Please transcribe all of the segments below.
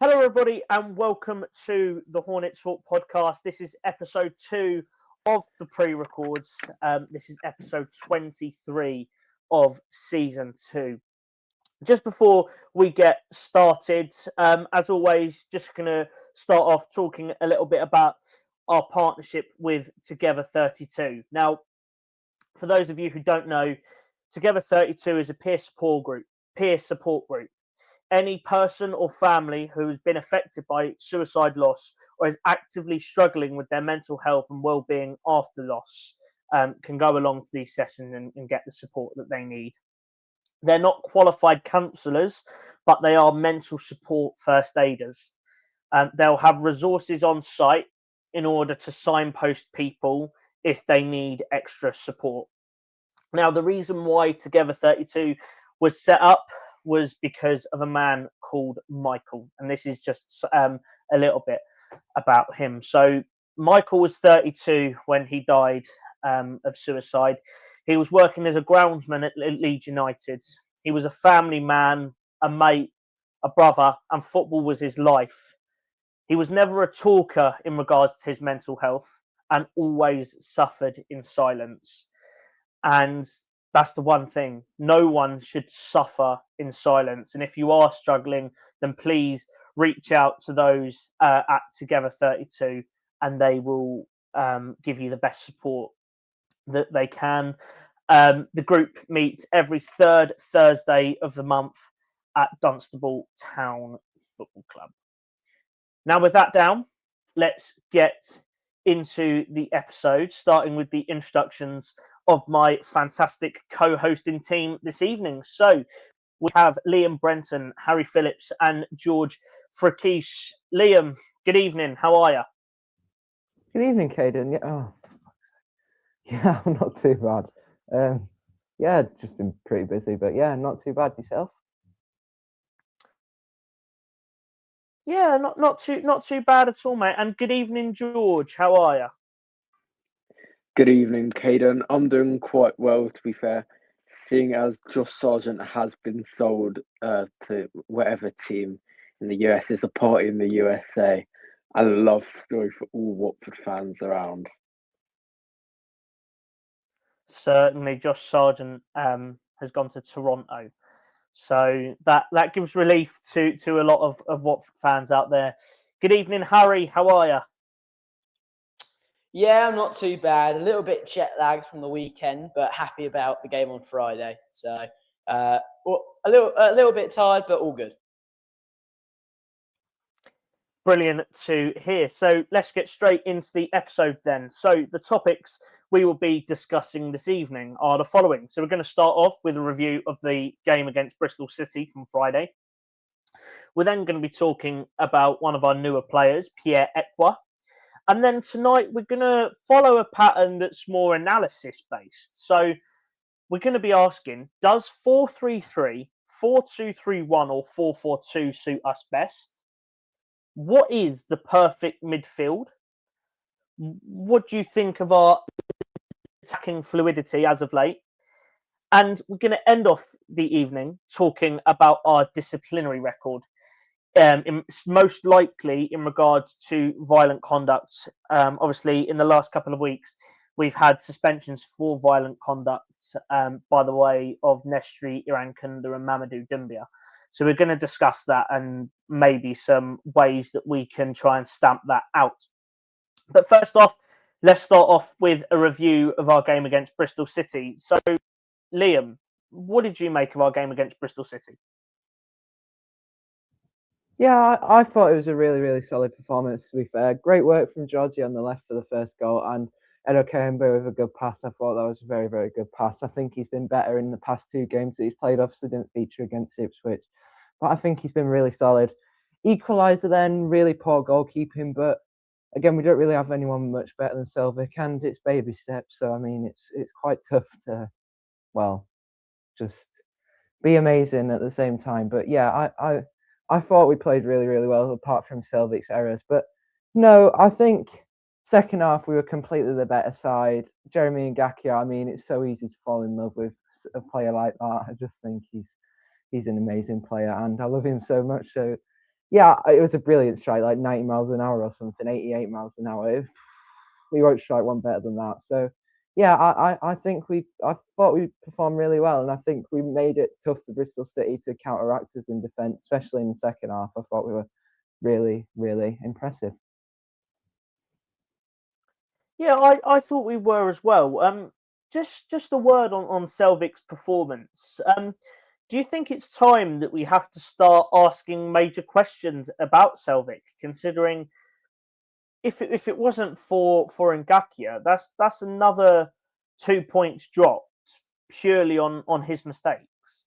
Hello, everybody, and welcome to the Hornet Talk podcast. This is episode 2 of the pre-records. This is episode 23 of season 2. Just before we get started, as always, just going to start off talking a little bit about our partnership with Together 32. Now, for those of you who don't know, Together 32 is a peer support group. Any person or family who has been affected by suicide loss or is actively struggling with their mental health and well-being after loss can go along to these sessions and get the support that they need. They're not qualified counsellors, but they are mental support first aiders. They'll have resources on site in order to signpost people if they need extra support. Now, the reason why Together 32 was set up was because of a man called Michael, and this is just a little bit about him. So Michael was 32 when he died of suicide. He was working as a groundsman at Leeds United. He was a family man, a mate, a brother, and football was his life. He was never a talker in regards to his mental health and always suffered in silence. And that's the one thing. No one should suffer in silence. And if you are struggling, then please reach out to those at Together 32 and they will give you the best support that they can. The group meets every third Thursday of the month at Dunstable Town Football Club. Now, with that down, let's get into the episode, starting with the introductions of my fantastic co-hosting team this evening. So we have Liam Brenton, Harry Phillips, and George Frakish. Liam, good evening. How are you? Good evening, Caden. Yeah, I'm not too bad. Yeah, just been pretty busy, but yeah, not too bad. Yourself? Yeah, not too bad at all, mate. And good evening, George. How are you? Good evening, Caden. I'm doing quite well, to be fair, seeing as Josh Sargent has been sold to whatever team in the US. It's a party in the USA. I love the story for all Watford fans around. Certainly, Josh Sargent has gone to Toronto, so that gives relief to a lot of Watford fans out there. Good evening, Harry. How are you? Yeah, I'm not too bad. A little bit jet lagged from the weekend, but happy about the game on Friday. So a little bit tired, but all good. Brilliant to hear. So let's get straight into the episode then. So the topics we will be discussing this evening are the following. So we're going to start off with a review of the game against Bristol City from Friday. We're then going to be talking about one of our newer players, Pierre Ekwa. And then tonight we're going to follow a pattern that's more analysis based. So we're going to be asking, does 4-3-3, 4-2-3-1 or 4-4-2 suit us best? What is the perfect midfield? What do you think of our attacking fluidity as of late? And we're going to end off the evening talking about our disciplinary record. Most likely in regards to violent conduct. Obviously, in the last couple of weeks, we've had suspensions for violent conduct by the way of Nestri Irankunda and Mamadou Doumbia. So we're going to discuss that and maybe some ways that we can try and stamp that out. But first off, let's start off with a review of our game against Bristol City. So, Liam, what did you make of our game against Bristol City? Yeah, I thought it was a really, really solid performance, to be fair. Great work from Georgie on the left for the first goal, and Edo Kemba with a good pass. I thought that was a very, very good pass. I think he's been better in the past 2 games that he's played. Obviously didn't feature against Ipswich, but I think he's been really solid. Equaliser then, really poor goalkeeping, but again, we don't really have anyone much better than Selvik, and it's baby steps, so I mean, it's quite tough to, well, just be amazing at the same time. But yeah, I thought we played really, really well, apart from Selvik's errors. But no, I think second half we were completely the better side. Jeremy Ngakia, I mean, it's so easy to fall in love with a player like that. I just think he's an amazing player, and I love him so much. So yeah, it was a brilliant strike, like 90 miles an hour or something, 88 miles an hour. We won't strike one better than that. So, yeah, I think I thought we performed really well, and I think we made it tough for Bristol City to counteract us in defence, especially in the second half. I thought we were really, really impressive. Yeah, I thought we were as well. Just a word on Selvic's performance. Do you think it's time that we have to start asking major questions about Selvic, considering if it wasn't for Ngakia, that's another 2 points dropped purely on his mistakes.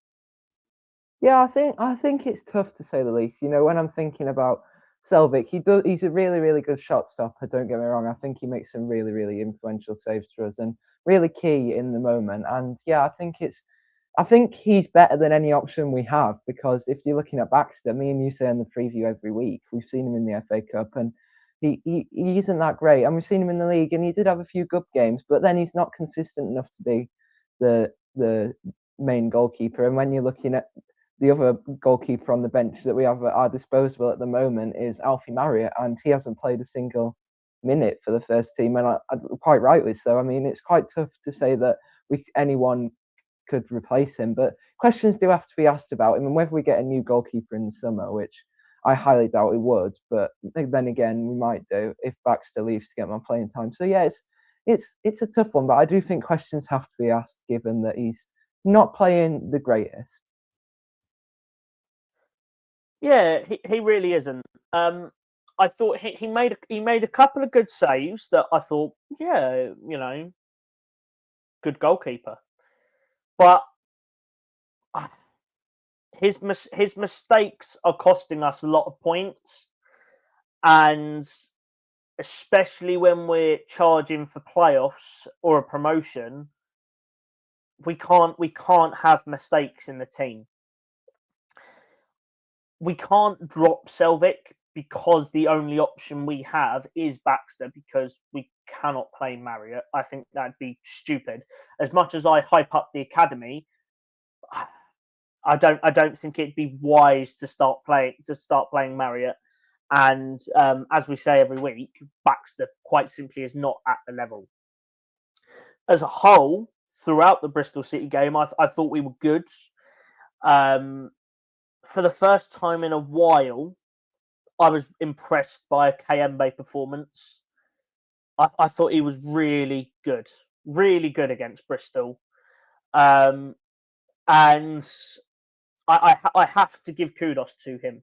Yeah, I think it's tough to say the least. You know, when I'm thinking about Selvik, he's a really, really good shot stopper, don't get me wrong. I think he makes some really, really influential saves for us and really key in the moment. And yeah, I think he's better than any option we have, because if you're looking at Baxter, me and you say in the preview every week, we've seen him in the FA Cup and he isn't that great. And we've seen him in the league and he did have a few good games, but then he's not consistent enough to be the main goalkeeper. And when you're looking at the other goalkeeper on the bench that we have at our disposal at the moment is Alfie Marriott, and he hasn't played a single minute for the first team, and quite rightly so. I mean, it's quite tough to say that anyone could replace him, but questions do have to be asked about him, and whether we get a new goalkeeper in the summer, which I highly doubt we would, but then again, we might do if Baxter leaves to get more playing time. So yeah, it's a tough one, but I do think questions have to be asked given that he's not playing the greatest. Yeah, he really isn't. I thought he made a couple of good saves that I thought, yeah, good goalkeeper. But his mistakes are costing us a lot of points, and especially when we're charging for playoffs or a promotion, we can't have mistakes in the team. We can't drop Selvik because the only option we have is Baxter, because we cannot play Marriott. I think that'd be stupid. As much as I hype up the academy, I don't think it'd be wise to start playing Marriott. And as we say every week, Baxter quite simply is not at the level. As a whole, throughout the Bristol City game, I thought we were good. For the first time in a while, I was impressed by a Kayembe performance. I thought he was really good against Bristol. And I have to give kudos to him.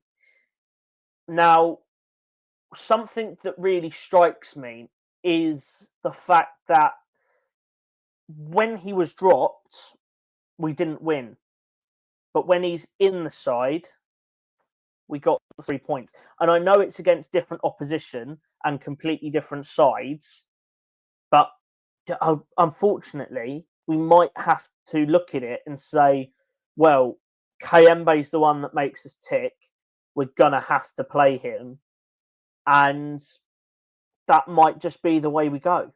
Now, something that really strikes me is the fact that when he was dropped, we didn't win. But when he's in the side, we got 3 points. And I know it's against different opposition and completely different sides, but unfortunately, we might have to look at it and say, well, Kayembe's the one that makes us tick. We're going to have to play him. And that might just be the way we go.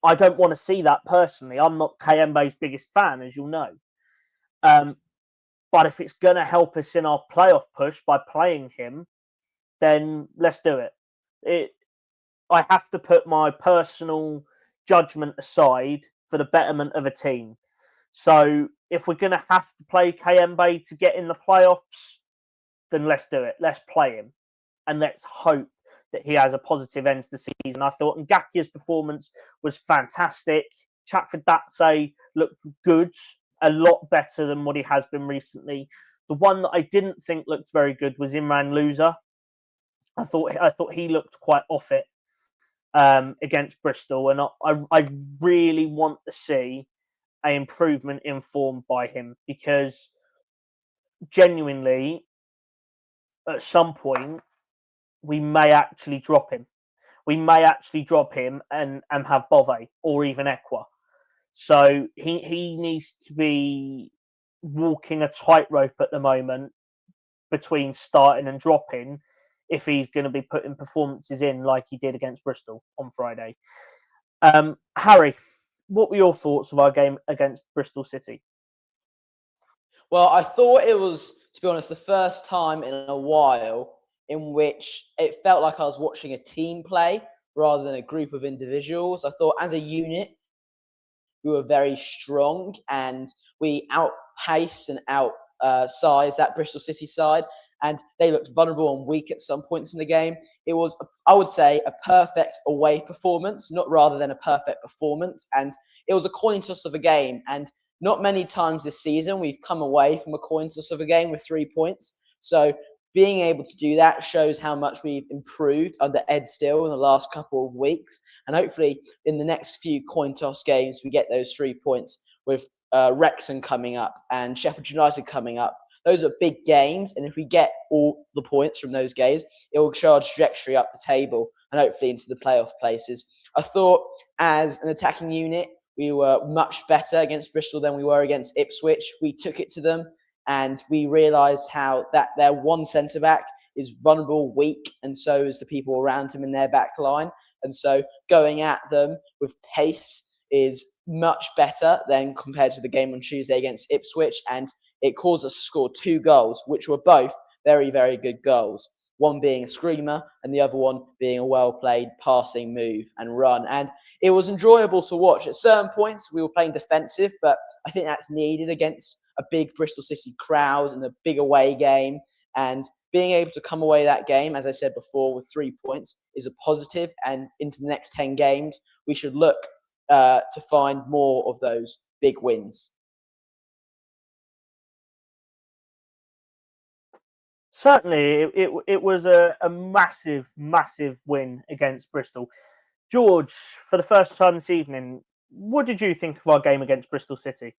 I don't want to see that personally. I'm not Kayembe's biggest fan, as you'll know. But if it's going to help us in our playoff push by playing him, then let's do it. I have to put my personal judgment aside for the betterment of a team. So if we're going to have to play Kayembe to get in the playoffs, then let's do it. Let's play him. And let's hope that he has a positive end to the season. I thought Ngakia's performance was fantastic. Chatford Datsay looked good, a lot better than what he has been recently. The one that I didn't think looked very good was Imran Loser. I thought he looked quite off it against Bristol, and I really want to see an improvement in form by him, because genuinely, at some point, we may actually drop him. We may actually drop him and have Bove or even Ekwa. So he needs to be walking a tightrope at the moment between starting and dropping if he's going to be putting performances in like he did against Bristol on Friday. Harry, what were your thoughts of our game against Bristol City? Well, I thought it was, to be honest, the first time in a while in which it felt like I was watching a team play rather than a group of individuals. I thought as a unit, we were very strong and we outpaced and outsized that Bristol City side. And they looked vulnerable and weak at some points in the game. It was, I would say, a perfect away performance, not rather than a perfect performance. And it was a coin toss of a game. And not many times this season we've come away from a coin toss of a game with 3 points. So being able to do that shows how much we've improved under Ed Still in the last couple of weeks. And hopefully in the next few coin toss games, we get those 3 points with Wrexham coming up and Sheffield United coming up. Those are big games. And if we get all the points from those games, it will show our trajectory up the table and hopefully into the playoff places. I thought as an attacking unit, we were much better against Bristol than we were against Ipswich. We took it to them. And we realised how that their one centre-back is vulnerable, weak, and so is the people around him in their back line. And so going at them with pace is much better than compared to the game on Tuesday against Ipswich. And it caused us to score 2 goals, which were both very, very good goals. One being a screamer and the other one being a well-played passing move and run. And it was enjoyable to watch. At certain points, we were playing defensive, but I think that's needed against a big Bristol City crowd and a big away game. And being able to come away that game, as I said before, with 3 points is a positive. And into the next 10 games, we should look to find more of those big wins. Certainly, it was a massive, massive win against Bristol. George, for the first time this evening, what did you think of our game against Bristol City?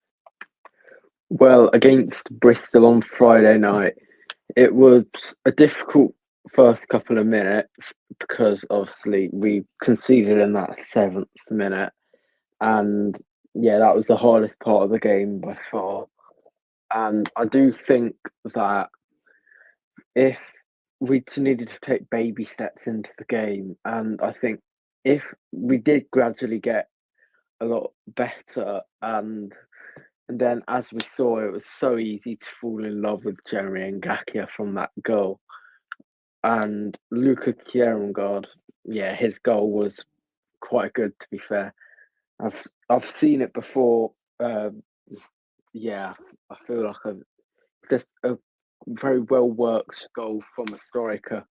Well, against Bristol on Friday night, it was a difficult first couple of minutes because obviously we conceded in that 7th minute. And yeah, that was the hardest part of the game by far. And I do think that if we needed to take baby steps into the game, and I think if we did gradually get a lot better and then, as we saw, it was so easy to fall in love with Jeremy Ngakia from that goal. And Luca Kierkegaard, yeah, his goal was quite good, to be fair. I've seen it before. Yeah, I feel like just a very well worked goal from a striker.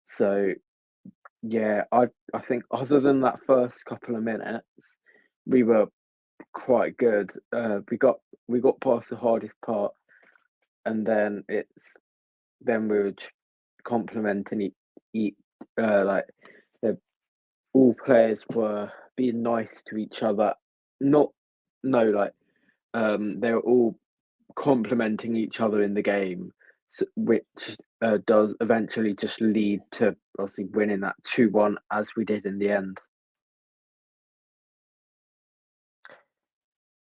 So yeah, I think other than that first couple of minutes, we were quite good. We got past the hardest part, and then we were complimenting like all players were being nice to each other. They were all complimenting each other in the game, which does eventually just lead to obviously winning that 2-1 as we did in the end.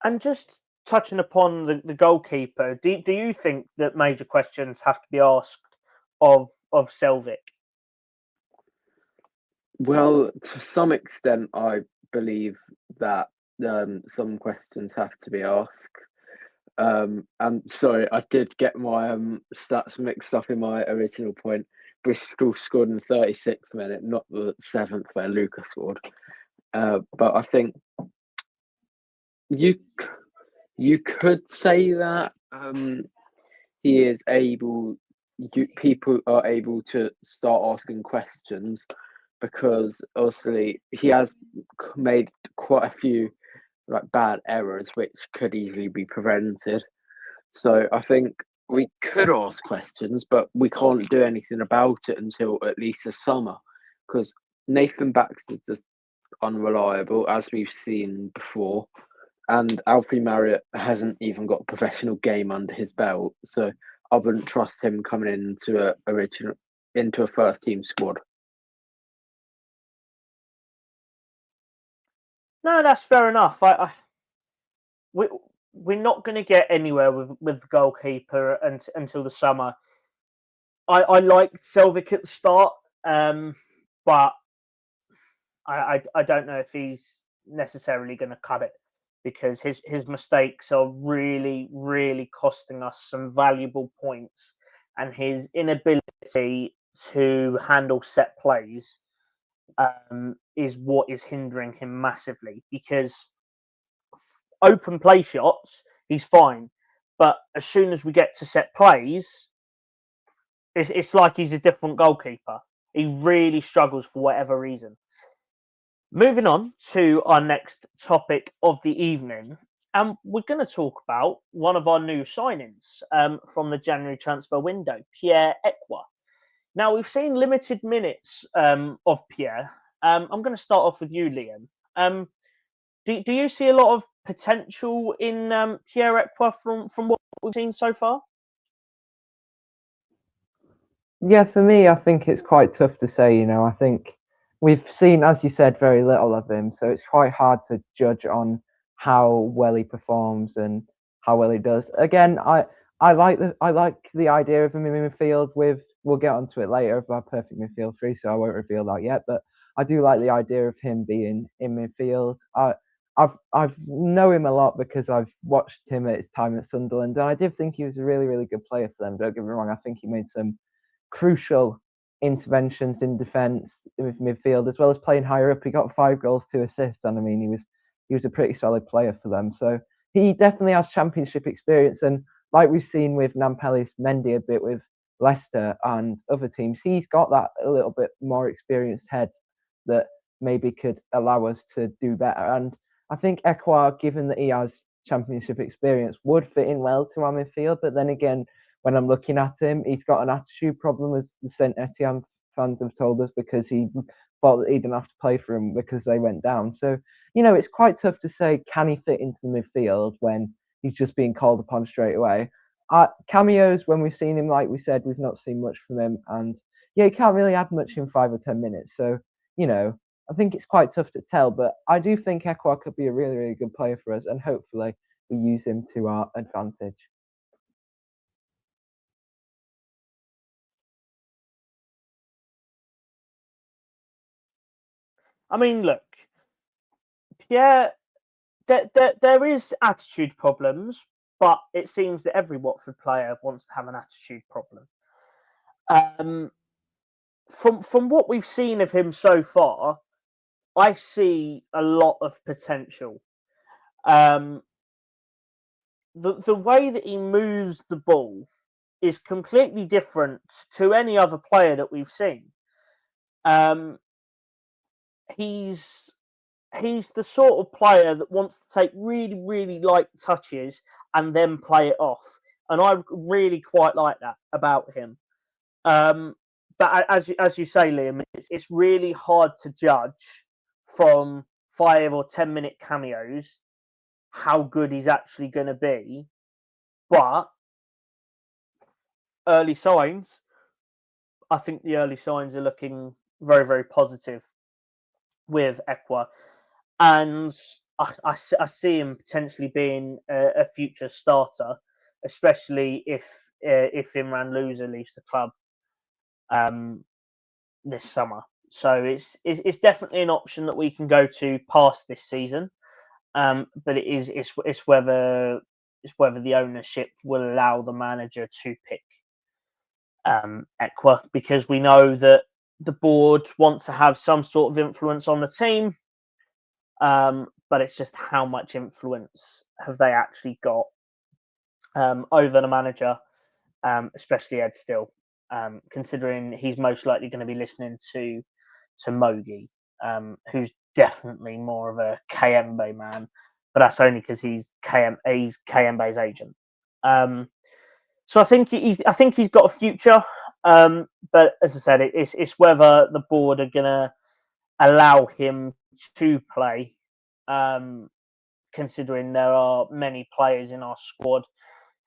And just touching upon the goalkeeper, do you think that major questions have to be asked of Selvik? Well, to some extent, I believe that some questions have to be asked. And sorry, I did get my stats mixed up in my original point. Bristol scored in the 36th minute, not the 7th where Luca scored. But I think you could say that he is able. People are able to start asking questions because obviously he has made quite a few bad errors which could easily be prevented. So I think we could ask questions, but we can't do anything about it until at least the summer because Nathan Baxter's just unreliable, as we've seen before. And Alfie Marriott hasn't even got a professional game under his belt, so I wouldn't trust him coming into a first team squad. No, that's fair enough. We're not going to get anywhere with the goalkeeper until the summer. I liked Selvik at the start, but I don't know if he's necessarily going to cut it because his mistakes are really, really costing us some valuable points, and his inability to handle set plays is what is hindering him massively, because open play shots, he's fine. But as soon as we get to set plays, it's like he's a different goalkeeper. He really struggles for whatever reason. Moving on to our next topic of the evening, we're going to talk about one of our new signings from the January transfer window, Pierre Ekwa. Now, we've seen limited minutes of Pierre. I'm going to start off with you, Liam. Do you see a lot of potential in Pierre Ekwa from what we've seen so far? Yeah, for me, I think it's quite tough to say. I think we've seen, as you said, very little of him, so it's quite hard to judge on how well he performs and how well he does. Again, I like the idea of him in midfield. We'll get onto it later of our perfect midfield three, so I won't reveal that yet. But I do like the idea of him being in midfield. I've know him a lot because I've watched him at his time at Sunderland, and I did think he was a really, really good player for them. Don't get me wrong, I think he made some crucial interventions in defence with midfield, as well as playing higher up. He got 5 goals, 2 assists, and I mean he was a pretty solid player for them. So he definitely has championship experience, and like we've seen with Nampalys Mendy a bit with Leicester and other teams, he's got that a little bit more experienced head that maybe could allow us to do better. And I think Ekwa, given that he has championship experience, would fit in well to our midfield. But then again, when I'm looking at him, he's got an attitude problem, as the Saint Etienne fans have told us, because he thought that he didn't have to play for him because they went down. So, it's quite tough to say, can he fit into the midfield when he's just being called upon straight away? Cameos, when we've seen him, like we said, we've not seen much from him. And yeah, he can't really add much in 5 or 10 minutes. So, I think it's quite tough to tell. But I do think Ekwa could be a really, really good player for us. And hopefully we use him to our advantage. I mean, look, Pierre, there is attitude problems, but it seems that every Watford player wants to have an attitude problem. From what we've seen of him so far, I see a lot of potential. The way that he moves the ball is completely different to any other player that we've seen. He's the sort of player that wants to take really, really light touches and then play it off. And I really quite like that about him. But as you say, Liam, it's really hard to judge from 5 or 10 minute cameos how good he's actually going to be. But early signs, I think the early signs are looking very, very positive with Ekwa. And I see him potentially being a future starter, especially if Imran Louza leaves the club this summer. So it's definitely an option that we can go to past this season. But it's whether the ownership will allow the manager to pick Ekwa, because we know that the board want to have some sort of influence on the team. But it's just how much influence have they actually got over the manager, especially Ed Still, considering he's most likely going to be listening to Mogi, who's definitely more of a Kayembe man, but that's only because he's Kayembe's agent. So I think he's got a future, but as I said, it's whether the board are going to allow him to play, considering there are many players in our squad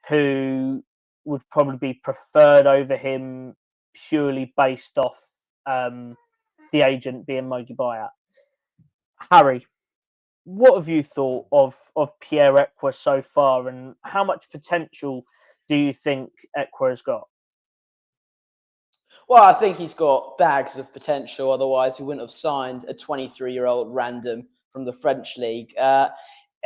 who would probably be preferred over him purely based off the agent being Mogi Bayat. Harry, what have you thought of Pierre Ekwa so far, and how much potential do you think Ekwa has got? Well, I think he's got bags of potential. Otherwise, he wouldn't have signed a 23-year-old random from the French league. I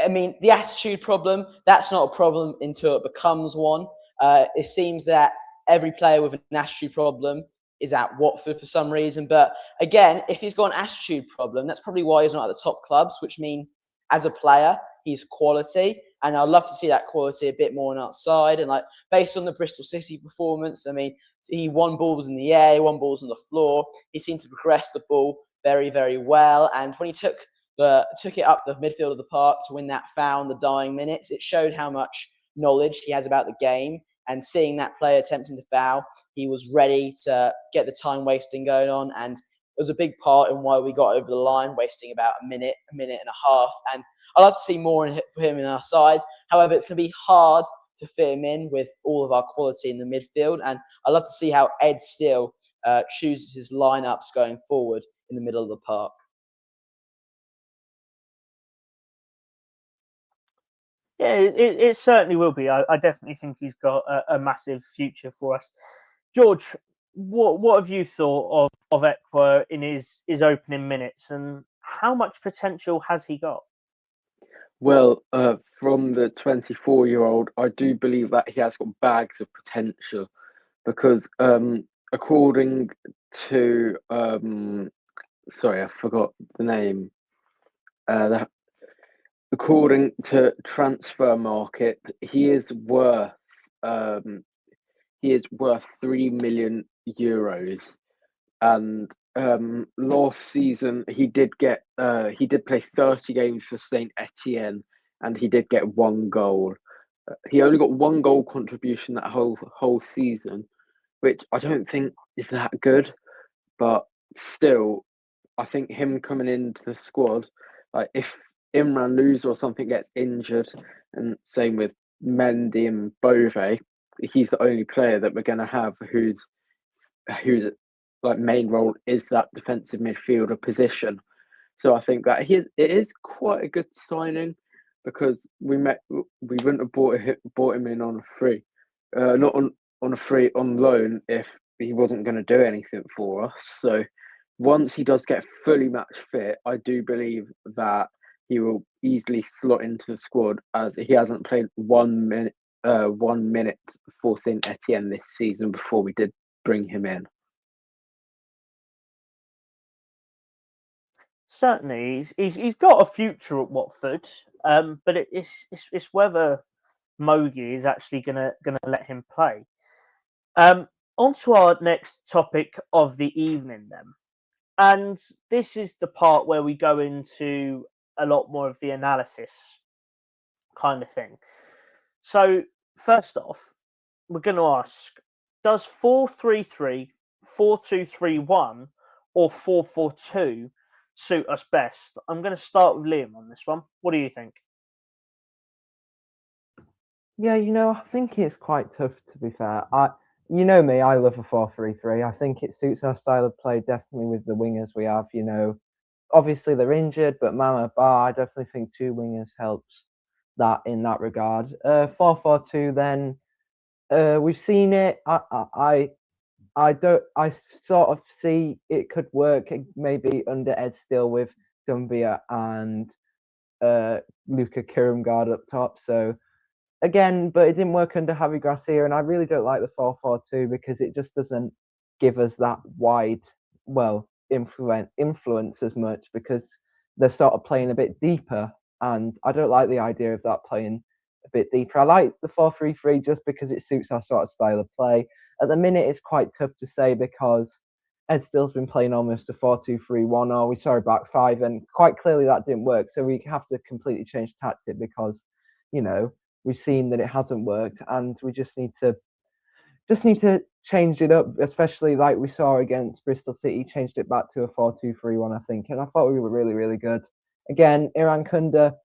mean, the attitude problem, that's not a problem until it becomes one. It seems that every player with an attitude problem is at Watford for some reason. But again, if he's got an attitude problem, that's probably why he's not at the top clubs, which means as a player, he's quality. And I'd love to see that quality a bit more on outside. And like based on the Bristol City performance, I mean, he won balls in the air, he won balls on the floor. He seemed to progress the ball very, very well. And when he took it up the midfield of the park to win that foul in the dying minutes, it showed how much knowledge he has about the game. And seeing that player attempting to foul, he was ready to get the time wasting going on. And it was a big part in why we got over the line, wasting about a minute and a half. And I'd love to see more for him in our side. However, it's going to be hard to fit him in with all of our quality in the midfield. And I'd love to see how Ed Steele chooses his lineups going forward in the middle of the park. Yeah, it certainly will be. I definitely think he's got a massive future for us. George, what have you thought of Ekwa in his opening minutes, and how much potential has he got? Well, from the 24-year-old, I do believe that he has got bags of potential because according to sorry, I forgot the name. According to Transfer Market, he is worth 3 million euros. And last season he did play 30 games for Saint Etienne, and he did get one goal. He only got one goal contribution that whole season, which I don't think is that good. But still, I think him coming into the squad, like if Imran Luz or something gets injured, and same with Mendy and Bove, he's the only player that we're going to have whose like main role is that defensive midfielder position. So I think that it is quite a good signing because we wouldn't have bought him in on a free, not on a free on loan if he wasn't going to do anything for us. So once he does get fully match fit, I do believe that he will easily slot into the squad as he hasn't played 1 minute for Saint Etienne this season before we did bring him in. Certainly, he's got a future at Watford, but it's whether Mogi is actually gonna let him play. On to our next topic of the evening, then, and this is the part where we go into a lot more of the analysis kind of thing. So first off, we're going to ask: does 4-3-3, 4-2-3-1, or 4-4-2 suit us best? I'm going to start with Liam on this one. What do you think? Yeah, I think it's quite tough, to be fair. You know me, I love a 4-3-3. I think it suits our style of play, definitely with the wingers we have. Obviously they're injured, but Mama Bar, I definitely think two wingers helps that in that regard. 4-4-2, then we've seen it. I sort of see it could work maybe under Ed Still with Dumbia and Luca Kurumgard up top. So again, but it didn't work under Javi Gracia, and I really don't like the 4-4-2 because it just doesn't give us that wide, influence as much because they're sort of playing a bit deeper, and I don't like the idea of that playing a bit deeper. I like the 4-3-3 just because it suits our sort of style of play. At the minute, it's quite tough to say because Ed Still's been playing almost a 4-2-3-1, or we saw a back five, and quite clearly that didn't work. So we have to completely change tactic because, we've seen that it hasn't worked, and we just need to change it up, especially like we saw against Bristol City, changed it back to a 4-2-3-1, I think, and I thought we were really, really good. Again, Iran Kunda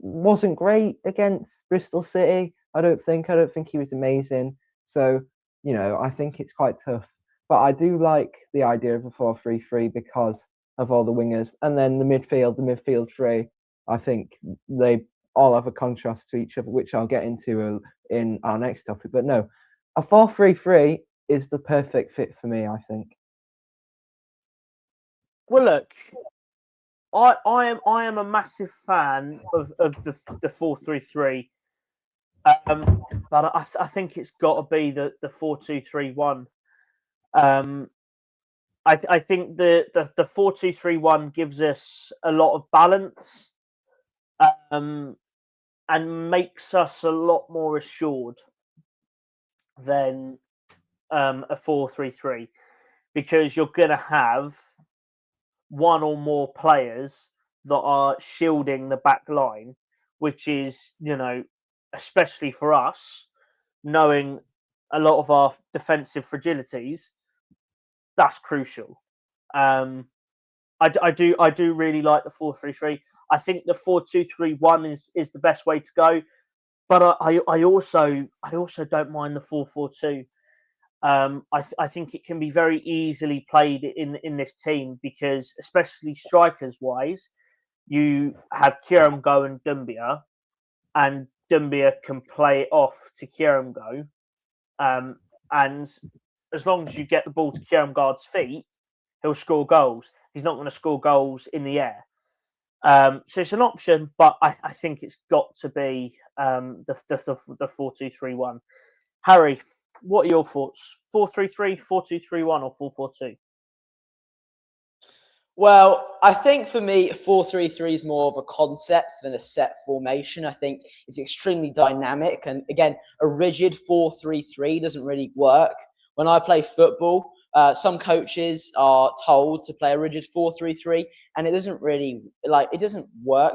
wasn't great against Bristol City. I don't think he was amazing. So, I think it's quite tough. But I do like the idea of a 4-3-3 because of all the wingers. And then the midfield three, I think they all have a contrast to each other, which I'll get into in our next topic. But no, a 4-3-3 is the perfect fit for me, I think. Well, look, I am a massive fan of the 4-3-3, but I think it's got to be the 4-2-3-1. I think the 4-2-3-1 gives us a lot of balance, and makes us a lot more assured than a 4-3-3, because you're going to have one or more players that are shielding the back line, which is, especially for us, knowing a lot of our defensive fragilities, that's crucial. I do really like the 4-3-3. I think the 4-2-3-1 is the best way to go, but I also don't mind the 4-4-2. I think it can be very easily played in this team, because especially strikers wise, you have Kieramgo and Dumbia, and Dumbia can play it off to Kieramgo, and as long as you get the ball to Kieramgo's feet, he'll score goals. He's not going to score goals in the air. So it's an option, but I think it's got to be the 4-2-3-1. Harry, what are your thoughts? 4-3-3, 4-2-3-1, or 4-4-2? Well, I think for me, 4-3-3 is more of a concept than a set formation. I think it's extremely dynamic. And again, a rigid 4-3-3 doesn't really work. When I play football, some coaches are told to play a rigid 4-3-3, and it doesn't really, it doesn't work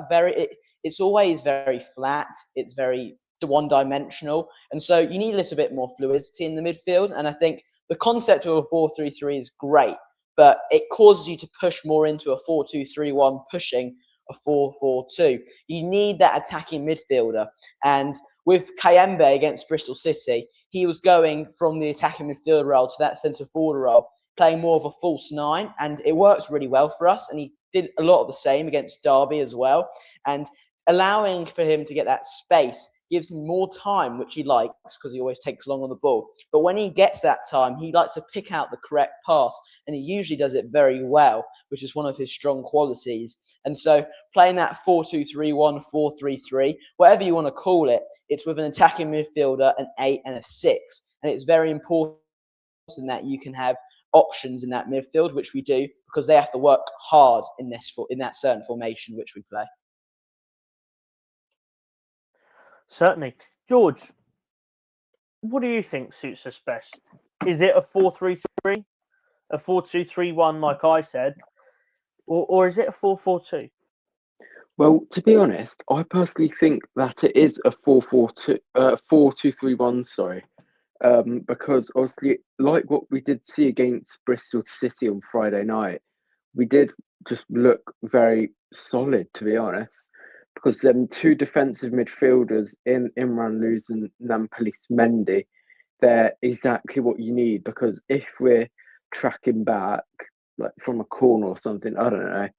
it's always very flat. It's very one-dimensional. And so you need a little bit more fluidity in the midfield. And I think the concept of a 4-3-3 is great, but it causes you to push more into a 4-2-3-1, pushing a 4-4-2. You need that attacking midfielder. And with Kayembe against Bristol City, he was going from the attacking midfielder role to that centre forward role, playing more of a false nine, and it works really well for us. And he did a lot of the same against Derby as well. And allowing for him to get that space gives him more time, which he likes, because he always takes long on the ball. But when he gets that time, he likes to pick out the correct pass, and he usually does it very well, which is one of his strong qualities. And so playing that 4-2-3-1, 4-3-3, whatever you want to call it, it's with an attacking midfielder, an 8 and a 6. And it's very important that you can have options in that midfield, which we do, because they have to work hard in that certain formation which we play. Certainly. George, what do you think suits us best? Is it a 4-3-3, a 4-2-3-1, like I said, or is it a 4-4-2? Well, to be honest, I personally think that it is a 4-4-2, 4-2-3-1. Sorry, because obviously, like what we did see against Bristol City on Friday night, we did just look very solid, to be honest. Because two defensive midfielders in Imran Luz and Nampalys Mendy, they're exactly what you need. Because if we're tracking back, like from a corner or something, I don't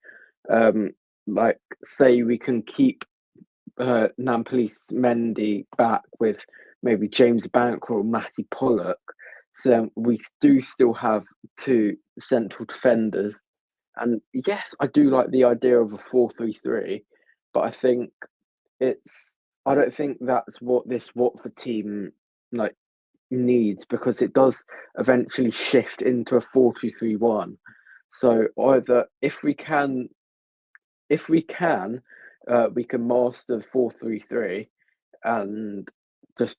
know, like say we can keep Nampalys Mendy back with maybe James Bank or Matty Pollock, so we do still have two central defenders. And yes, I do like the idea of a 4-3-3, but I don't think that's what this Watford team like needs, because it does eventually shift into a 4-2-3-1. So either if we can master 4-3-3 and just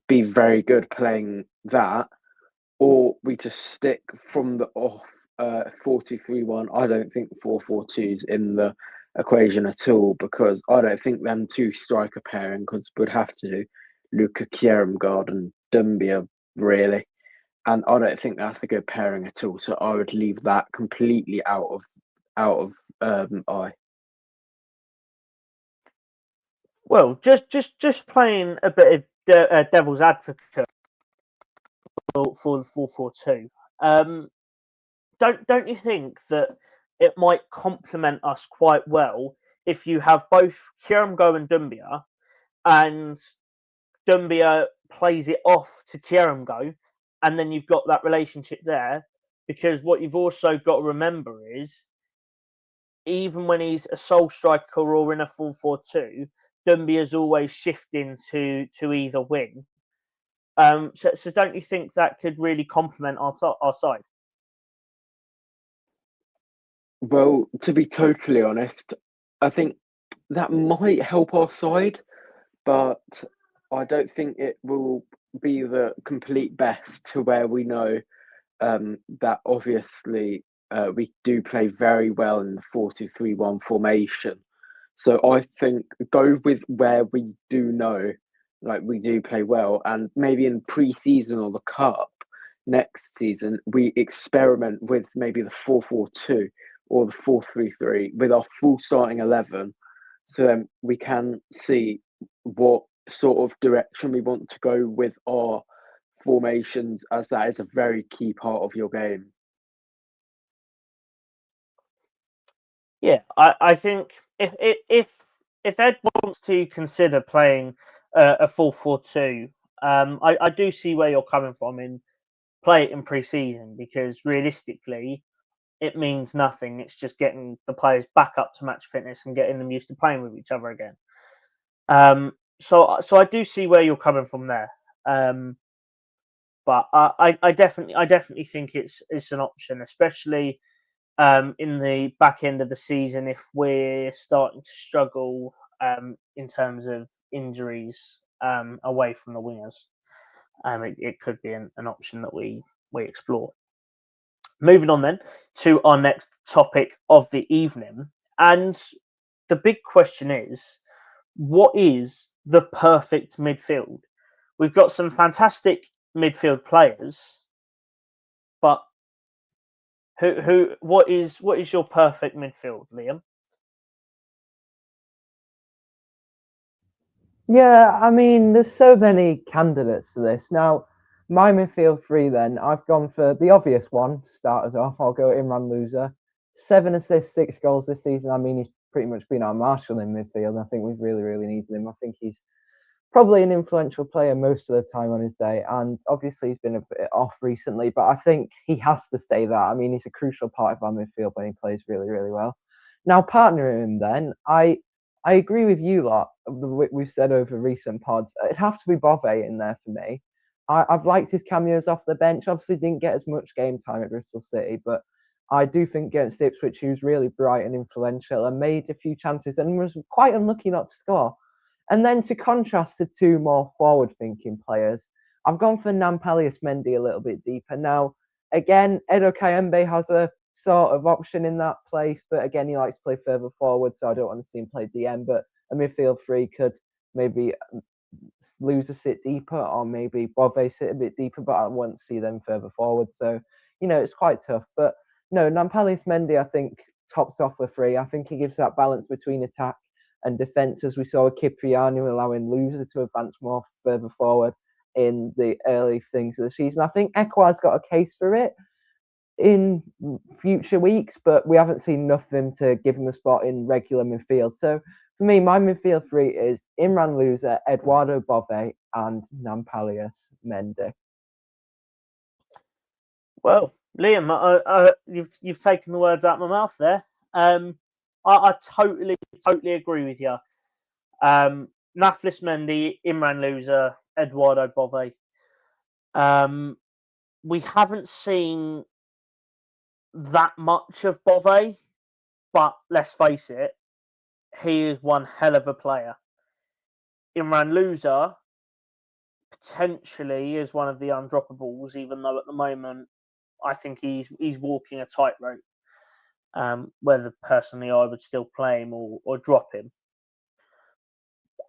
be very good playing that, or we just stick from the off 4-2-3-1. I don't think 4-4-2's in the equation at all, because I don't think them two striker pairing, because we'd have to do Luka Kieramgard and Dumbia really, and I don't think that's a good pairing at all. So I would leave that completely out of I. Well, just playing a bit of devil's advocate for the 4-4-2. Don't you think that it might complement us quite well if you have both Kieramgo and Dumbia, and Dumbia plays it off to Kieramgo, and then you've got that relationship there? Because what you've also got to remember is, even when he's a sole striker or in a 4-4-2, Dumbia is always shifting to either wing. So don't you think that could really complement our side? Well, to be totally honest, I think that might help our side, but I don't think it will be the complete best to where we know that obviously we do play very well in the 4-2-3-1 formation. So I think go with where we do know, like we do play well, and maybe in pre-season or the cup next season we experiment with maybe the 4-4-2 or the 4-3-3 with our full starting 11, so then we can see what sort of direction we want to go with our formations, as that is a very key part of your game. Yeah, I think if Ed wants to consider playing a 4-4-2, I do see where you're coming from in play it in pre-season, because realistically it means nothing. It's just getting the players back up to match fitness and getting them used to playing with each other again. So I do see where you're coming from there. But I definitely think it's an option, especially in the back end of the season if we're starting to struggle in terms of injuries away from the wingers. It could be an option that we explore. Moving on then to our next topic of the evening, and the big question is, what is the perfect midfield? We've got some fantastic midfield players, but what is your perfect midfield, Liam? Yeah, I mean, there's so many candidates for this. Now, my midfield three then, I've gone for the obvious one to start us off. I'll go Imran Loser. 7 assists, 6 goals this season. I mean, he's pretty much been our marshal in midfield. I think we've really, really needed him. I think he's probably an influential player most of the time on his day. And obviously, he's been a bit off recently, but I think he has to stay that. I mean, he's a crucial part of our midfield when he plays really, really well. Now, partnering him then, I agree with you lot. We've said over recent pods, it'd have to be Bove in there for me. I've liked his cameos off the bench. Obviously, didn't get as much game time at Bristol City, but I do think against Ipswich, he was really bright and influential and made a few chances and was quite unlucky not to score. And then to contrast the two more forward-thinking players, I've gone for Nampalius Mendy a little bit deeper. Now, again, Edo Kayembe has a sort of option in that place, but again, he likes to play further forward, so I don't want to see him play DM. But a midfield three could maybe Loser sit deeper, or maybe Bove sit a bit deeper, but I want to see them further forward. So, it's quite tough. But no, Nampalius Mendy, I think, tops off the three. I think he gives that balance between attack and defence, as we saw with Cipriano allowing Loser to advance more further forward in the early things of the season. I think Ekwa's got a case for it in future weeks, but we haven't seen enough of him to give him a spot in regular midfield. So for me, my midfield three is Imran Loser, Eduardo Bove, and Nampalius Mendy. Well, Liam, you've taken the words out of my mouth there. I totally agree with you. Nampalius Mendy, Imran Loser, Eduardo Bove. We haven't seen that much of Bove, but let's face it, he is one hell of a player. Imran Loser potentially is one of the undroppables, even though at the moment I think he's walking a tightrope. Whether personally I would still play him or drop him.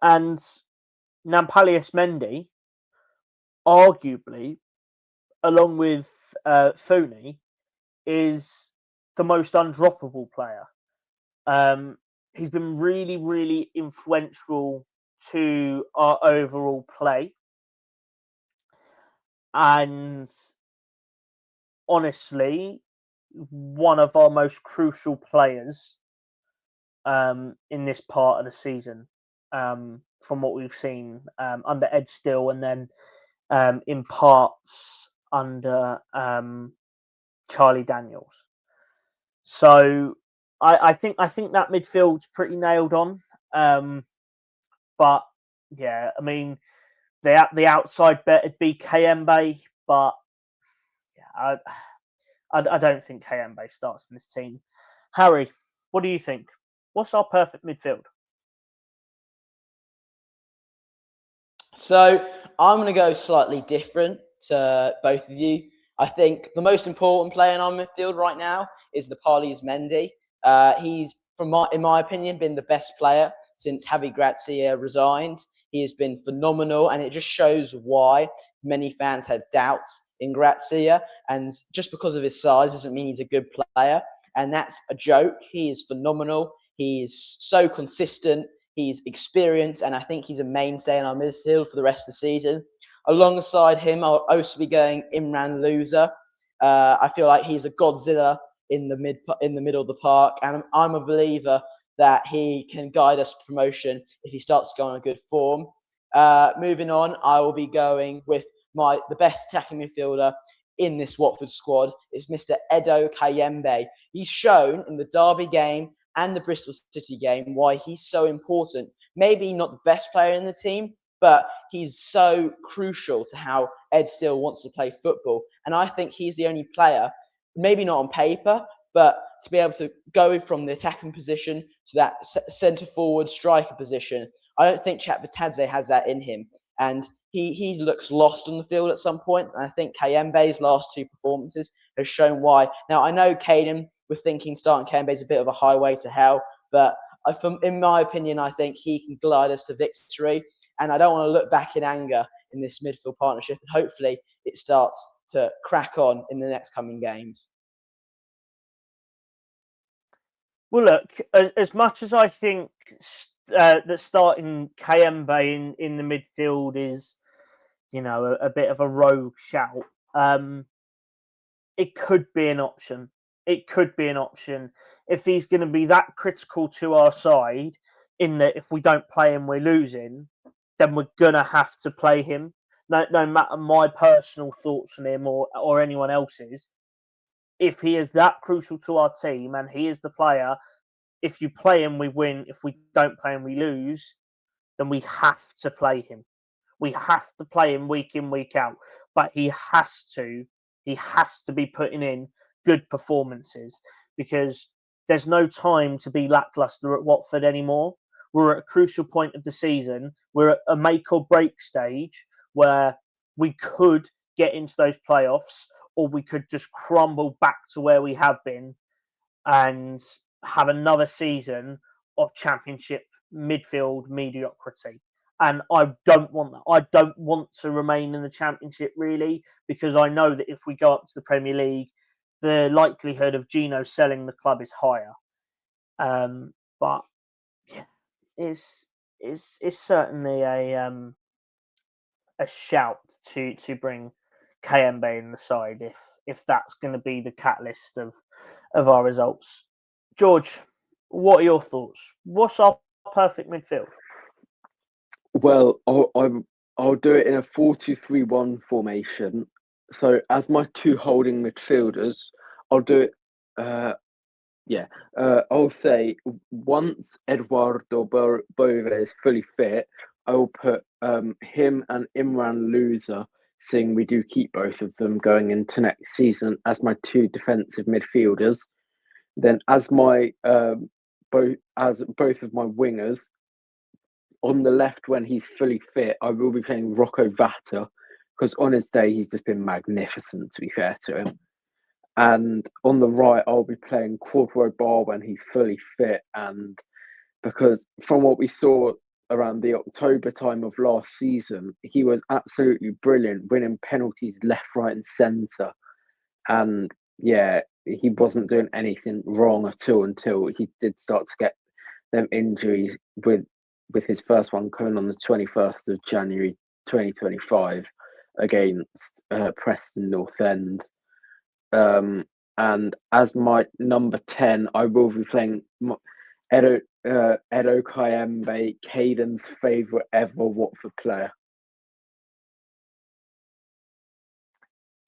And Nampalius Mendy, arguably, along with Fooney, is the most undroppable player. He's been really, really influential to our overall play. And honestly, one of our most crucial players in this part of the season, from what we've seen under Ed Still, and then in parts under Charlie Daniels. So I think that midfield's pretty nailed on. But yeah, I mean, the outside bet would be Kayembe, but yeah, I don't think Kayembe starts in this team. Harry, what do you think? What's our perfect midfield? So I'm going to go slightly different to both of you. I think the most important player in our midfield right now is Nepalese Mendy. He's, in my opinion, been the best player since Javi Gracia resigned. He has been phenomenal, and it just shows why many fans had doubts in Gracia. And just because of his size doesn't mean he's a good player. And that's a joke. He is phenomenal. He is so consistent. He's experienced, and I think he's a mainstay in our midfield for the rest of the season. Alongside him, I'll also be going Imran Loser. I feel like he's a Godzilla in the middle of the park, and I'm a believer that he can guide us to promotion if he starts to go on a good form. Moving on, I will be going with the best attacking midfielder in this Watford squad is Mr. Edo Kayembe. He's shown in the Derby game and the Bristol City game why he's so important. Maybe not the best player in the team, but he's so crucial to how Ed still wants to play football. And I think he's the only player, maybe not on paper, but to be able to go from the attacking position to that centre-forward striker position. I don't think Chatbatadze has that in him. And he looks lost on the field at some point. And I think Kayembe's last two performances has shown why. Now, I know Caden was thinking starting Kayembe is a bit of a highway to hell, but in my opinion, I think he can glide us to victory. And I don't want to look back in anger in this midfield partnership. And hopefully it starts to crack on in the next coming games. Well, look, as much as I think that starting Kayembe in the midfield is, a bit of a rogue shout, it could be an option. It could be an option if he's going to be that critical to our side. In that, if we don't play him, we're losing. Then we're gonna have to play him. No matter my personal thoughts on him or anyone else's. If he is that crucial to our team and he is the player, if you play him, we win. If we don't play him, we lose. Then we have to play him. We have to play him week in, week out. But he has to be putting in good performances because there's no time to be lackluster at Watford anymore. We're at a crucial point of the season. We're at a make or break stage where we could get into those playoffs or we could just crumble back to where we have been and have another season of championship midfield mediocrity. And I don't want that. I don't want to remain in the championship really, because I know that if we go up to the Premier League, the likelihood of Gino selling the club is higher. But yeah, it's certainly a shout to bring Kayembe in the side if that's going to be the catalyst of our results. George, what are your thoughts? What's our perfect midfield? Well, I'll do it in a 4-2-3-1 formation. So as my two holding midfielders, I'll do it. I'll say once Eduardo Bove is fully fit, I will put him and Imran Loser, seeing we do keep both of them going into next season, as my two defensive midfielders. Then as my both of my wingers. On the left, when he's fully fit, I will be playing Rocco Vata because on his day, he's just been magnificent, to be fair to him. And on the right, I'll be playing Quadro Bar when he's fully fit. And because from what we saw around the October time of last season, he was absolutely brilliant, winning penalties left, right, and centre. And yeah, he wasn't doing anything wrong at all until he did start to get them injuries with his first one coming on the 21st of January 2025 against Preston North End. And as my number 10, I will be playing Edo Kayembe, Caden's favourite ever Watford player.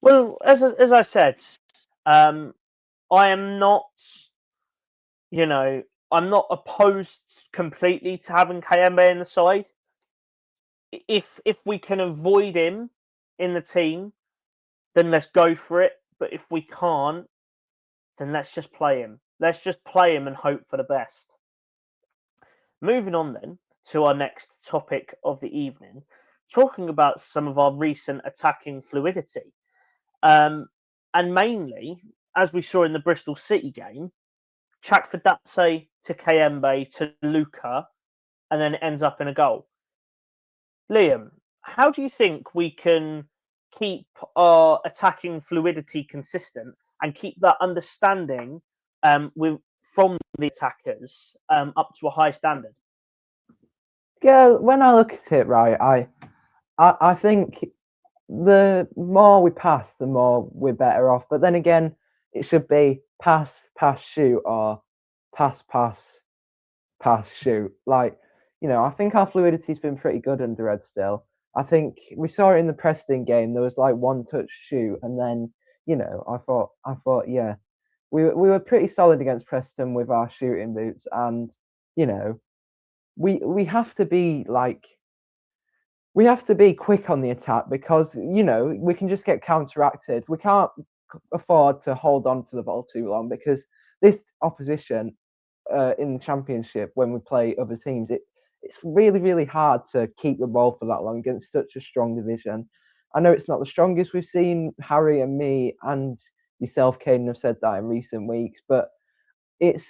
Well, as I said, I am not, I'm not opposed completely to having Kayembe in the side. If we can avoid him in the team, then let's go for it. But if we can't, then let's just play him. Let's just play him and hope for the best. Moving on then to our next topic of the evening, talking about some of our recent attacking fluidity. And mainly, as we saw in the Bristol City game, Chakvadatse to Kayembe to Luca, and then it ends up in a goal. Liam, how do you think we can keep our attacking fluidity consistent and keep that understanding from the attackers up to a high standard? Yeah, when I look at it, right, I think the more we pass, the more we're better off. But then again, it should be pass, pass, shoot, or pass, pass, pass, shoot. Like, I think our fluidity's been pretty good under Ed still. I think we saw it in the Preston game. There was like one touch shoot, and then I thought, yeah, we were pretty solid against Preston with our shooting boots, and we have to be like. We have to be quick on the attack because, we can just get counteracted. We can't afford to hold on to the ball too long because this opposition in the Championship, when we play other teams, it's really, really hard to keep the ball for that long against such a strong division. I know it's not the strongest we've seen. Harry and me and yourself, Caden, have said that in recent weeks, but it's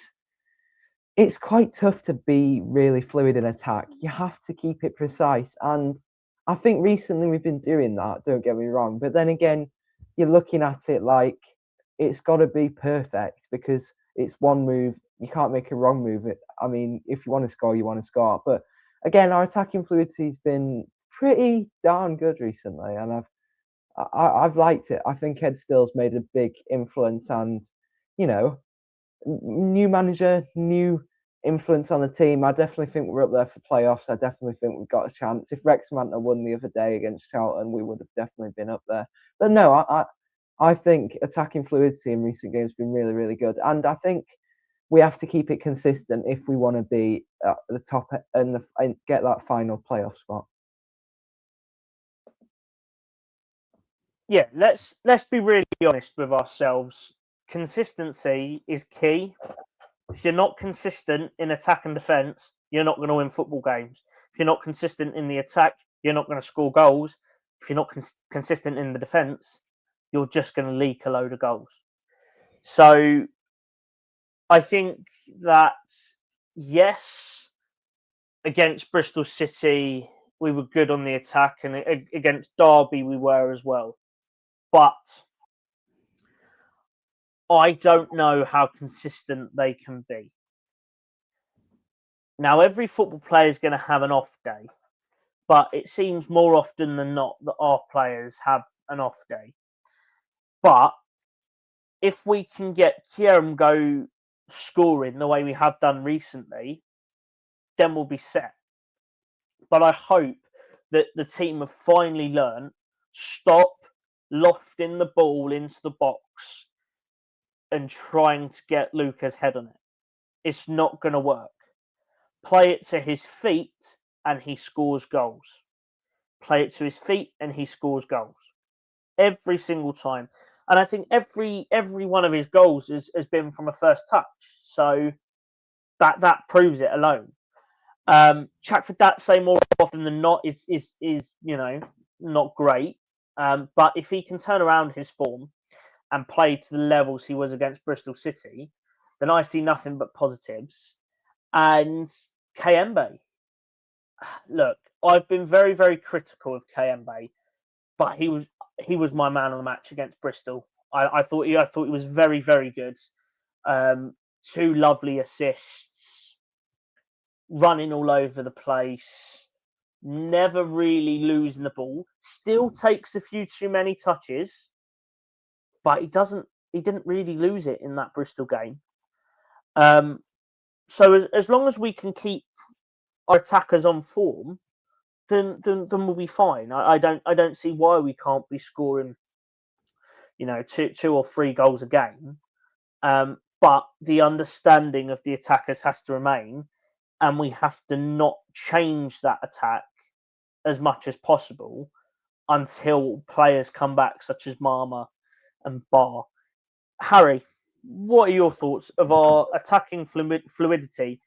quite tough to be really fluid in attack. You have to keep it precise. And I think recently we've been doing that, don't get me wrong. But then again, you're looking at it like it's got to be perfect because it's one move. You can't make a wrong move. I mean, if you want to score, you want to score. But again, our attacking fluidity has been pretty darn good recently. And I've liked it. I think Ed Still's made a big influence and, new manager, new influence on the team. I definitely think we're up there for playoffs. I definitely think we've got a chance. If Wrexham hadn't won the other day against Charlton, we would have definitely been up there. But no, I think attacking fluidity in recent games has been really, really good. And I think we have to keep it consistent if we want to be at the top and get that final playoff spot. Yeah, let's be really honest with ourselves. Consistency is key. If you're not consistent in attack and defence, you're not going to win football games. If you're not consistent in the attack, you're not going to score goals. If you're not consistent in the defence, you're just going to leak a load of goals. So I think that, yes, against Bristol City, we were good on the attack, and against Derby, we were as well. But I don't know how consistent they can be. Now, every football player is going to have an off day, but it seems more often than not that our players have an off day. But if we can get Kieran go scoring the way we have done recently, then we'll be set. But I hope that the team have finally learned, stop lofting the ball into the box and trying to get Luca's head on it. It's not going to work. Play it to his feet and he scores goals. Play it to his feet and he scores goals. Every single time. And I think every one of his goals has been from a first touch. So that proves it alone. Chakvadatse more often than not is not great. But if he can turn around his form and play to the levels he was against Bristol City, then I see nothing but positives. And Kayembe, look, I've been very, very critical of Kayembe, but he was my man of the match against Bristol. I thought he was very, very good. 2 lovely assists, running all over the place, never really losing the ball. Still takes a few too many touches, but he didn't really lose it in that Bristol game. So as long as we can keep our attackers on form, then we'll be fine. I don't see why we can't be scoring, 2 or 3 goals a game. But the understanding of the attackers has to remain, and we have to not change that attack as much as possible until players come back, such as Marma and Barr. Harry, what are your thoughts of our attacking fluidity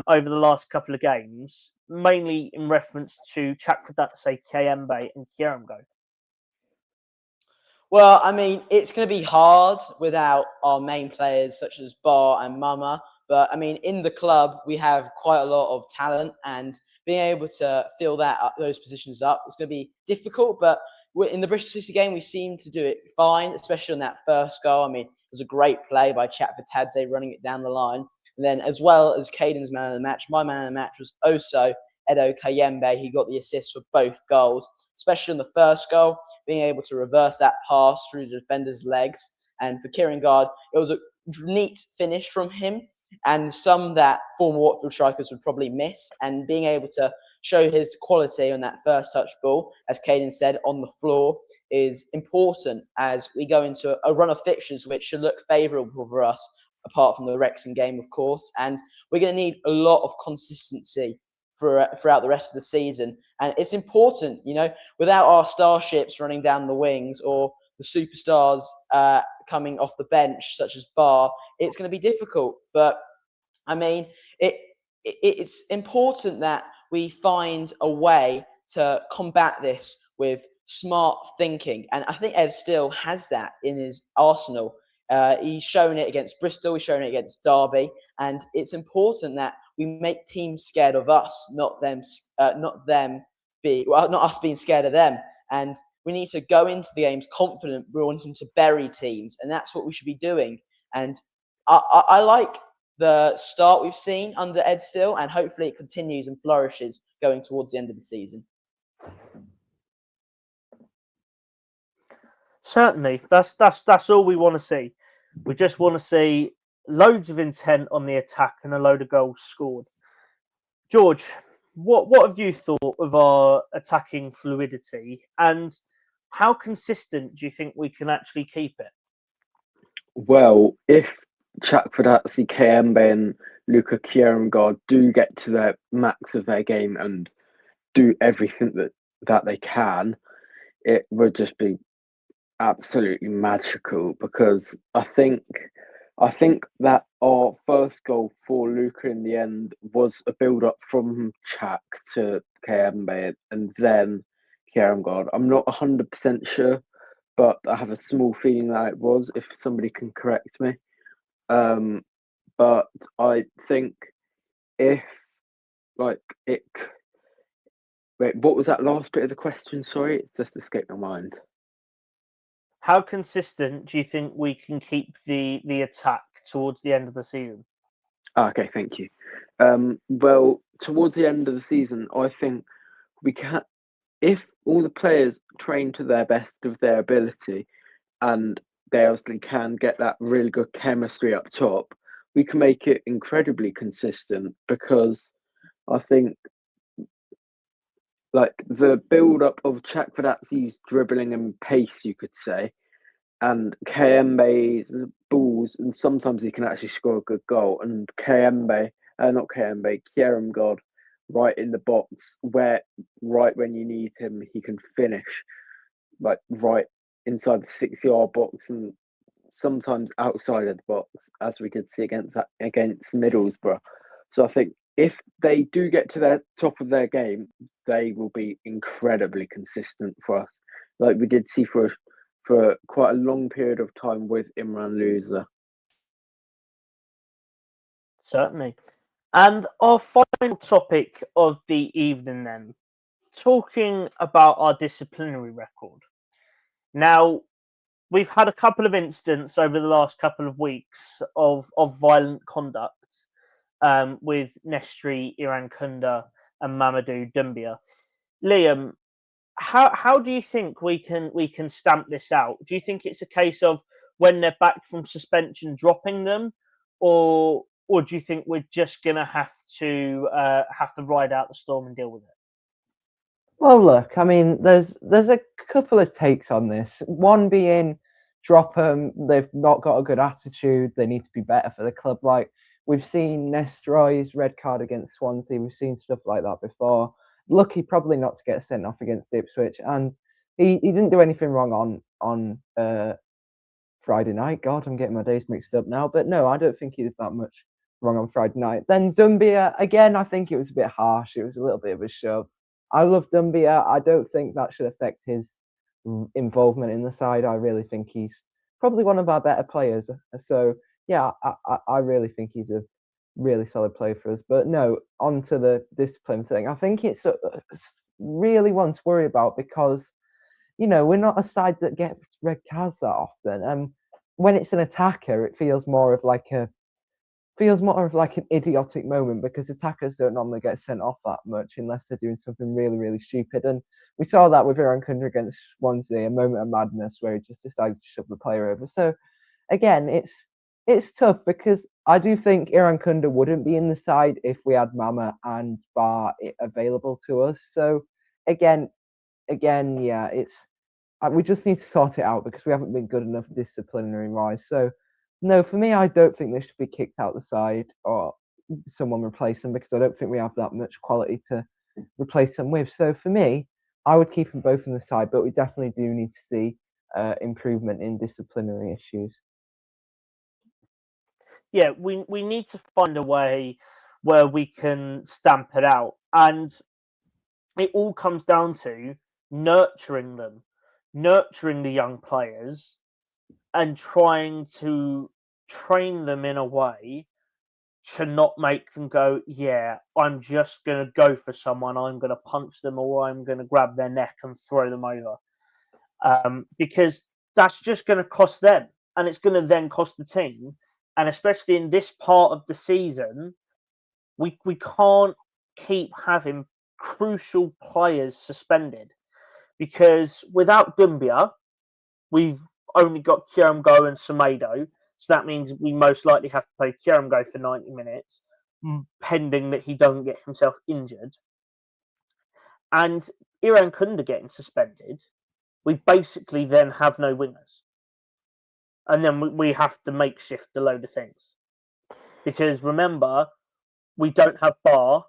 over the last couple of games, mainly in reference to Chakradatse, Kayembe, and Kieramgo? Well, I mean, it's going to be hard without our main players such as Bar and Mama. But I mean, in the club, we have quite a lot of talent, and being able to fill those positions up is going to be difficult. But in the Bristol City game, we seem to do it fine, especially on that first goal. I mean, it was a great play by Chakradatse running it down the line. And then, as well as Caden's man of the match, my man of the match was also Edo Kayembe. He got the assist for both goals, especially on the first goal, being able to reverse that pass through the defender's legs. And for Kieran Gard, it was a neat finish from him, and some that former Watford strikers would probably miss. And being able to show his quality on that first touch ball, as Caden said, on the floor, is important as we go into a run of fixtures which should look favourable for us, apart from the Wrexham game, of course. And we're going to need a lot of consistency throughout the rest of the season. And it's important, without our starships running down the wings or the superstars coming off the bench, such as Bar, it's going to be difficult. But, I mean, it's important that we find a way to combat this with smart thinking. And I think Ed still has that in his arsenal. He's shown it against Bristol, he's shown it against Derby, and it's important that we make teams scared of us, not us being scared of them. And we need to go into the games confident. We're wanting to bury teams, and that's what we should be doing. And I like the start we've seen under Ed Still, and hopefully it continues and flourishes going towards the end of the season. Certainly, that's all we want to see. We just want to see loads of intent on the attack and a load of goals scored. George, what have you thought of our attacking fluidity, and how consistent do you think we can actually keep it? Well, if Chakradatse, Kayembe and Luka Kieramgard do get to their max of their game and do everything that they can, it would just be absolutely magical, because I think that our first goal for Luka in the end was a build up from Chak to Kayembe and then Kieramgard. I'm not 100% sure, but I have a small feeling that it was, if somebody can correct me. But I think if wait, what was that last bit of the question? Sorry, it's just escaped my mind. How consistent do you think we can keep the attack towards the end of the season? Okay, thank you. Well, towards the end of the season, I think we can, if all the players train to their best of their ability, and they obviously can get that really good chemistry up top, we can make it incredibly consistent, because I think like the build up of Chakvadatse's dribbling and pace, you could say, and Kayembe's balls, and sometimes he can actually score a good goal. And Kieramgard, right in the box, right when you need him, he can finish, like right inside the 6-yard box, and sometimes outside of the box, as we could see against Middlesbrough. So I think if they do get to the top of their game, they will be incredibly consistent for us, like we did see for quite a long period of time with Imran Louza. Certainly. And our final topic of the evening then, talking about our disciplinary record. Now, we've had a couple of incidents over the last couple of weeks of violent conduct with Nestri Irankunda and Mamadou Doumbia. Liam, how do you think we can stamp this out? Do you think it's a case of when they're back from suspension dropping them, or do you think we're just gonna have to ride out the storm and deal with it? Well, look, I mean, there's a couple of takes on this. One being, drop them. They've not got a good attitude. They need to be better for the club. Like we've seen Nestroy's red card against Swansea. We've seen stuff like that before. Lucky probably not to get sent off against Ipswich, and he didn't do anything wrong on Friday night. God, I'm getting my days mixed up now. But no, I don't think he did that much wrong on Friday night. Then Dumbia, again, I think it was a bit harsh. It was a little bit of a shove. I love Dumbia. I don't think that should affect his involvement in the side. I really think he's probably one of our better players. So yeah, I really think he's a really solid player for us. But no, on to the discipline thing. I think it's really one to worry about because, you know, we're not a side that gets red cards that often. And when it's an attacker, it feels more of like an idiotic moment because attackers don't normally get sent off that much unless they're doing something really, really stupid. And we saw that with Iran Kundra against Swansea, a moment of madness where he just decided to shove the player over. So again, it's tough because I do think Iran Kundra wouldn't be in the side if we had Mama and Bar available to us. So again, yeah, we just need to sort it out because we haven't been good enough disciplinary wise. So no, for me, I don't think they should be kicked out the side or someone replace them because I don't think we have that much quality to replace them with. So for me, I would keep them both in the side, but we definitely do need to see improvement in disciplinary issues. Yeah, we need to find a way where we can stamp it out, and it all comes down to nurturing them, nurturing the young players, and trying to train them in a way to not make them go, yeah, I'm just going to go for someone, I'm going to punch them, or I'm going to grab their neck and throw them over. Because that's just going to cost them, and it's going to then cost the team. And especially in this part of the season, we can't keep having crucial players suspended because without Dumbia, we've only got Kiramgo and Semedo. So that means we most likely have to play Kiramgo for 90 minutes, pending that he doesn't get himself injured. And Iran Kunda getting suspended, we basically then have no wingers. And then we have to makeshift a load of things. Because remember, we don't have Bar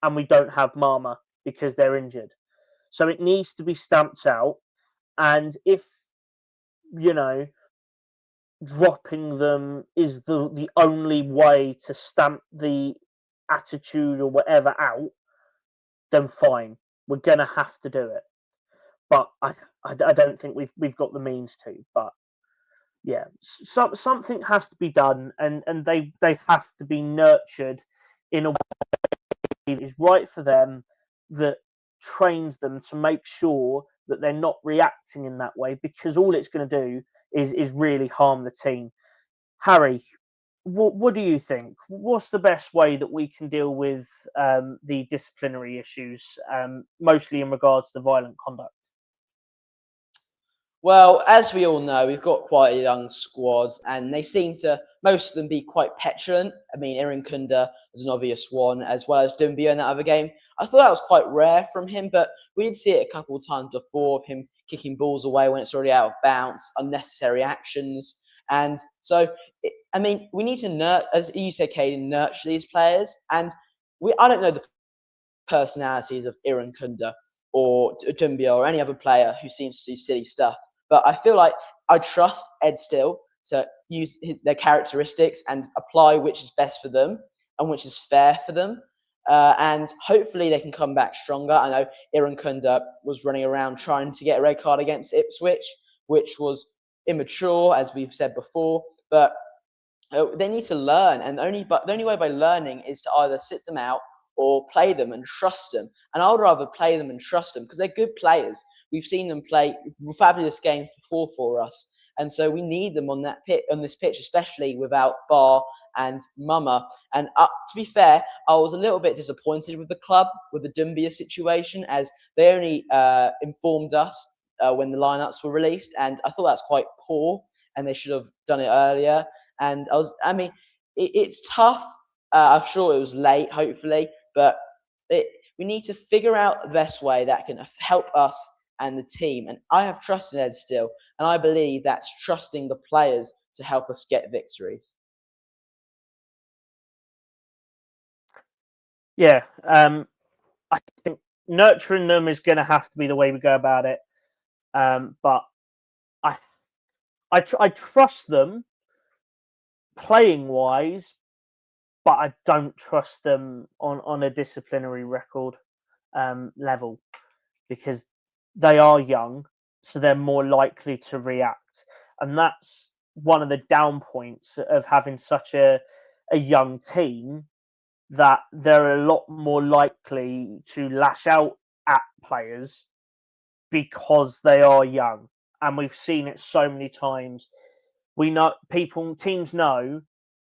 and we don't have Mama because they're injured. So it needs to be stamped out. And if, you know, dropping them is the only way to stamp the attitude or whatever out, then fine. We're going to have to do it. But I don't think we've got the means to. But yeah, something has to be done, and they have to be nurtured in a way that is right for them, that trains them to make sure that they're not reacting in that way, because all it's going to do is really harm the team. Harry, what do you think? What's the best way that we can deal with the disciplinary issues, mostly in regards to violent conduct? Well, as we all know, we've got quite a young squad, and they seem to, most of them, be quite petulant. I mean, Iran Kunda is an obvious one, as well as Dumbia in that other game. I thought that was quite rare from him, but we did see it a couple of times before of him kicking balls away when it's already out of bounds, unnecessary actions. And so, I mean, we need to, as you said, Caden, nurture these players. And I don't know the personalities of Iran Kunda or Dumbia or any other player who seems to do silly stuff. But I feel like I trust Ed Still to use their characteristics and apply which is best for them and which is fair for them. And hopefully they can come back stronger. I know Iran Kunda was running around trying to get a red card against Ipswich, which was immature, as we've said before. But they need to learn. And the only way by learning is to either sit them out or play them and trust them. And I would rather play them and trust them because they're good players. We've seen them play fabulous games before for us. And so we need them on this pitch, especially without Bar and Mama. And to be fair, I was a little bit disappointed with the club, with the Dumbia situation, as they only informed us when the lineups were released. And I thought that's quite poor, and they should have done it earlier. And it's tough. I'm sure it was late, hopefully, but we need to figure out the best way that can help us and the team. And I have trust in Ed Still, and I believe that's trusting the players to help us get victories. Yeah, I think nurturing them is going to have to be the way we go about it. But I trust them playing wise, but I don't trust them on a disciplinary record level, because they are young, so they're more likely to react. And that's one of the down points of having such a young team, that they're a lot more likely to lash out at players because they are young. And we've seen it so many times. We know teams know,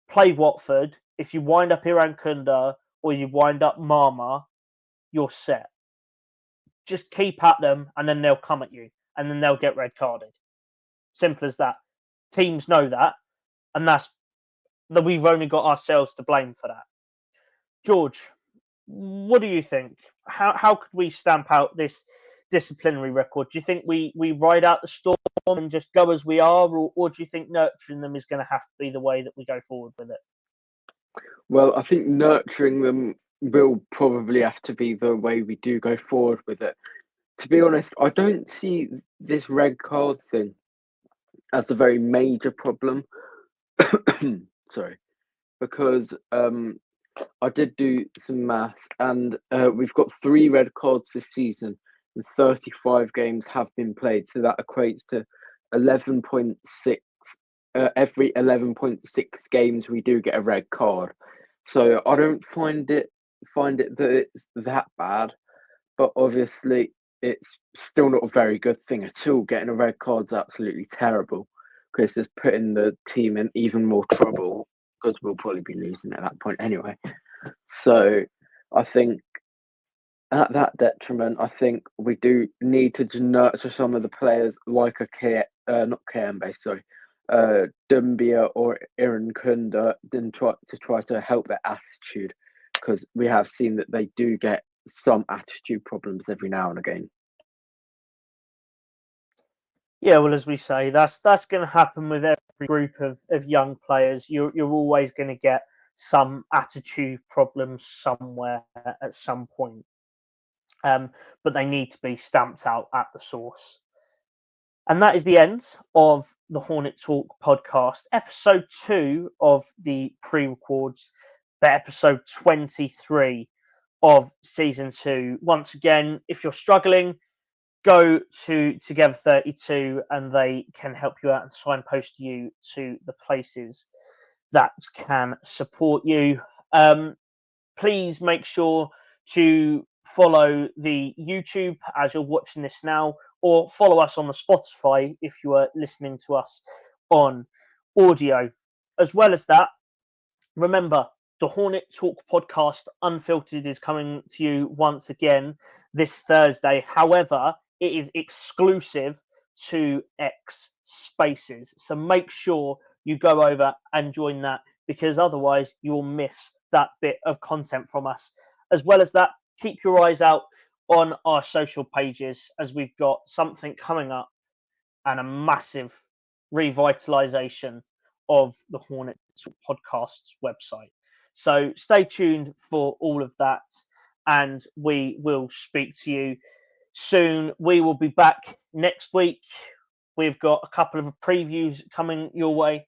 play Watford. If you wind up Iran Kunda or you wind up Marma, you're set. Just keep at them, and then they'll come at you, and then they'll get red carded. Simple as that. Teams know that, and that's that. We've only got ourselves to blame for that. George, what do you think? How could we stamp out this disciplinary record? Do you think we ride out the storm and just go as we are, or do you think nurturing them is going to have to be the way that we go forward with it? Well, I think nurturing them will probably have to be the way we do go forward with it. To be honest, I don't see this red card thing as a very major problem. Sorry, because I did do some maths, and we've got 3 red cards this season, and 35 games have been played. So that equates to 11.6. Every 11.6 games, we do get a red card. So I don't find it that it's that bad, but obviously it's still not a very good thing at all. Getting a red card's absolutely terrible, because it's putting the team in even more trouble, because we'll probably be losing at that point anyway. So I think at that detriment, I think we do need to nurture some of the players like not Kembe, sorry, Dumbia or Iran Kunda, then try to help their attitude, because we have seen that they do get some attitude problems every now and again. Yeah, well, as we say, that's going to happen with every group of young players. You're always going to get some attitude problems somewhere at some point, but they need to be stamped out at the source. And that is the end of the Hornet Talk podcast, episode 2 of the pre-records, the episode 23 of season 2. Once again, if you're struggling, go to Together 32 and they can help you out and signpost you to the places that can support you. Please make sure to follow the YouTube as you're watching this now, or follow us on the Spotify if you are listening to us on audio. As well as that, remember, the Hornet Talk podcast Unfiltered is coming to you once again this Thursday. However, it is exclusive to X Spaces. So make sure you go over and join that, because otherwise you'll miss that bit of content from us. As well as that, keep your eyes out on our social pages, as we've got something coming up and a massive revitalization of the Hornet Podcast's website. So stay tuned for all of that, and we will speak to you soon. We will be back next week. We've got a couple of previews coming your way,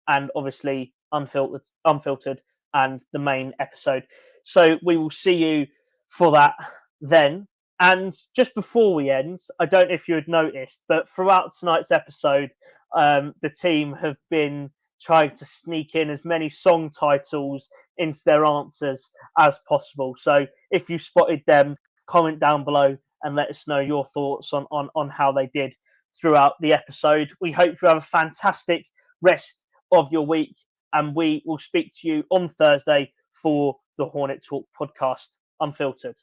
and obviously unfiltered and the main episode. So we will see you for that then. And just before we end, I don't know if you had noticed, but throughout tonight's episode, the team have been trying to sneak in as many song titles into their answers as possible. So if you spotted them, comment down below and let us know your thoughts on how they did throughout the episode. We hope you have a fantastic rest of your week, and we will speak to you on Thursday for the Hornet Talk podcast Unfiltered.